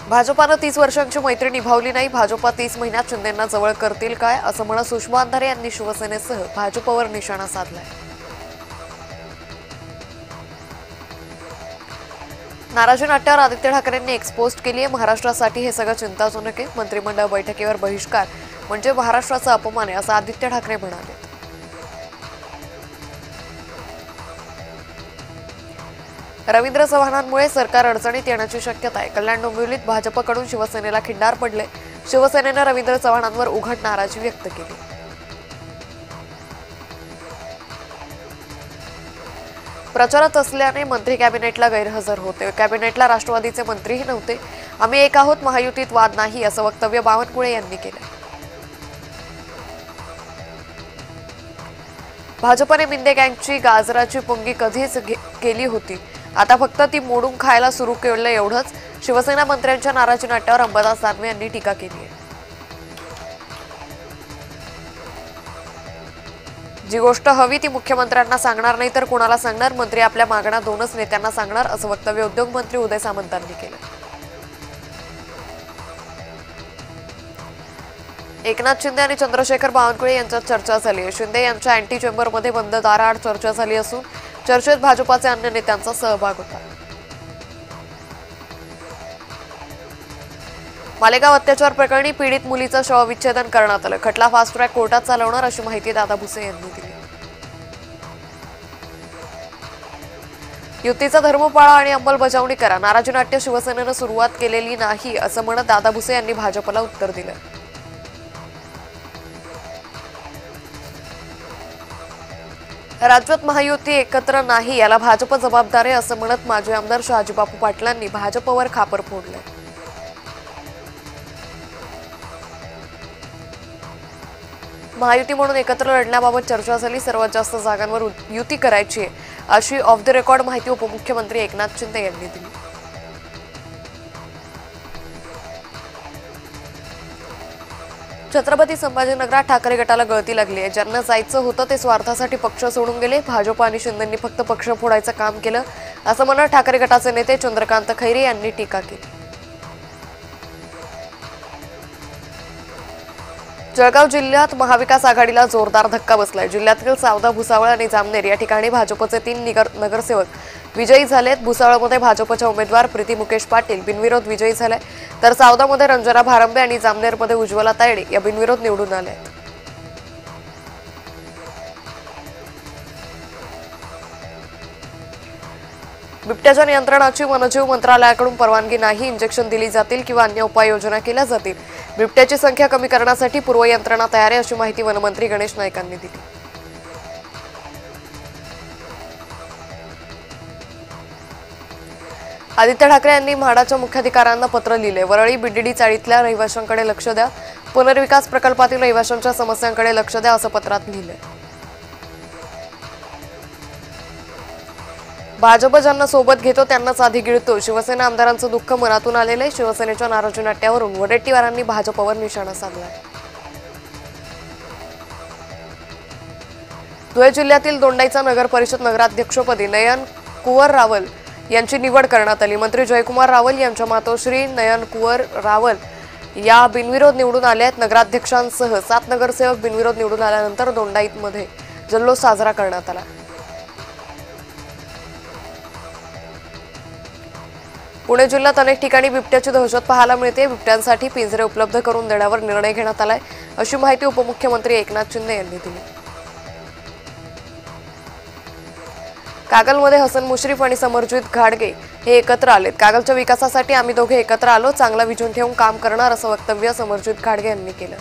भाजपानं 30 वर्षांची मैत्री निभावली नाही. भाजपा 30 महिन्यात शिंदेंना जवळ करतील काय असं म्हणत सुषमा अंधारे यांनी शिवसेनेसह भाजपवर निशाणा साधलाय. नाराजी नाट्यावर आदित्य ठाकरेंनी एक्सपोस्ट केली आहे. महाराष्ट्रासाठी हे सगळं चिंताजनक आहे. मंत्रिमंडळ बैठकीवर बहिष्कार म्हणजे महाराष्ट्राचा अपमान आहे असं आदित्य ठाकरे म्हणाले. रवींद्र चव्हाणांमुळे सरकार अडचणीत येण्याची शक्यता आहे. कल्याण डोंबिवलीत भाजपकडून शिवसेनेला खिंडार पडले. शिवसेनेनं रवींद्र चव्हाणांवर उघड नाराजी व्यक्त केली. प्रचारात असल्याने मंत्री कॅबिनेटला गैरहजर होते. कॅबिनेटला राष्ट्रवादीचे मंत्रीही नव्हते. आम्ही एक आहोत, महायुतीत वाद नाही असं वक्तव्य बावनकुळे यांनी केलं. भाजपने मिंदे गँगची गाजराची पुंगी कधीच केली होती. आता फक्त ती मोडून खायला सुरू केलं एवढंच. शिवसेना मंत्र्यांच्या नाराजी नाट्यावर अंबादास दानवे यांनी टीका केली आहे. जी गोष्ट हवी ती मुख्यमंत्र्यांना सांगणार नाही तर कोणाला सांगणार. मंत्री आपल्या मागण्या दोनच नेत्यांना सांगणार असं वक्तव्य उद्योग मंत्री उदय सामंतांनी केलं. एकनाथ शिंदे आणि चंद्रशेखर बावनकुळे यांच्यात चर्चा झाली आहे. शिंदे यांच्या अँटी चेंबरमध्ये बंद दाराआड चर्चा झाली असून चर्चेत भाजपाचे अन्य नेत्यांचा सहभाग होता. मालेगाव अत्याचार प्रकरणी पीडित मुलीचं शवविच्छेदन करण्यात आलं. खटला फास्ट ट्रॅक कोर्टात चालवणार अशी माहिती दादा भुसे यांनी दिली. युतीचा धर्म पाळा आणि अंमलबजावणी करा. नाराजी नाट्य शिवसेनेनं सुरुवात केलेली नाही असं म्हणत दादा भुसे यांनी भाजपला उत्तर दिलं. राज्यात महायुती एकत्र नाही याला भाजप जबाबदार आहे असं म्हणत माजी आमदार शहाजीबापू पाटलांनी भाजपवर खापर फोडले. महायुती म्हणून एकत्र लढण्याबाबत चर्चा झाली. सर्वात जास्त जागांवर युती करायची आहे अशी ऑफ द रेकॉर्ड माहिती उपमुख्यमंत्री एकनाथ शिंदे यांनी दिली. छत्रपती संभाजीनगरात ठाकरे गटाला गळती लागली आहे. ज्यांना जायचं होतं ते स्वार्थासाठी पक्ष सोडून गेले. भाजप आणि शिंदेंनी फक्त पक्ष फोडायचं काम केलं असं म्हणत ठाकरे गटाचे नेते चंद्रकांत खैरे यांनी टीका केली. जळगाव जिल्ह्यात महाविकास आघाडीला जोरदार धक्का बसलाय. जिल्ह्यातील सावदा, भुसावळ आणि जामनेर या ठिकाणी भाजपचे 3 नगरसेवक विजयी झालेत. भुसावळमध्ये भाजपच्या उमेदवार प्रीती मुकेश पाटील बिनविरोध विजयी झाले तर सावदामध्ये रंजना भारंबे आणि जामनेरमध्ये उज्ज्वला तायडे या बिनविरोध निवडून आल्या आहेत. बिबट्याच्या नियंत्रणाची वनजीव मंत्रालयाकडून परवानगी नाही. इंजेक्शन दिली जातील किंवा अन्य उपाययोजना केल्या जातील. बिबट्याची संख्या कमी करण्यासाठी पूर्व यंत्रणा तयार आहे अशी माहिती वनमंत्री गणेश नाईकांनी दिली. आदित्य ठाकरे यांनी म्हाडाच्या मुख्याधिकाऱ्यांना पत्र लिहिले. वरळी, बीडीडी चाळीतल्या रहिवाशांकडे लक्ष द्या. पुनर्विकास प्रकल्पातील रहिवाशांच्या समस्यांकडे लक्ष द्या असं पत्रात लिहिले. भाजप ज्यांना सोबत घेतो त्यांनाच आधी गिळतो. शिवसेना आमदारांचं दुःख मनातून आलेलं आहे. शिवसेनेच्या नाराजी नाट्यावरून वडेट्टीवारांनी भाजपवर निशाणा साधलाय. धुळे जिल्ह्यातील दोंडाईचा नगर परिषद नगराध्यक्षपदी नयन कुवर रावल यांची निवड करण्यात आली. मंत्री जयकुमार रावल यांच्या मातोश्री नयन कुवर रावल या बिनविरोध निवडून आल्या आहेत. नगराध्यक्षांसह 7 नगरसेवक बिनविरोध निवडून आल्यानंतर दोंडाईमध्ये जल्लोष साजरा करण्यात आला. पुणे जिल्ह्यात अनेक ठिकाणी बिबट्याची दहशत पाहायला मिळते. बिबट्यांसाठी पिंजरे उपलब्ध करून देण्यावर निर्णय घेण्यात आलाय अशी माहिती उपमुख्यमंत्री एकनाथ शिंदे यांनी दिली. कागलमध्ये हसन मुश्रीफ आणि समरजित घाडगे हे एकत्र आलेत. कागलच्या विकासासाठी आम्ही दोघे एकत्र आलो. चांगला विजन ठेवून काम करणार असं वक्तव्य समरजित घाडगे यांनी केलं.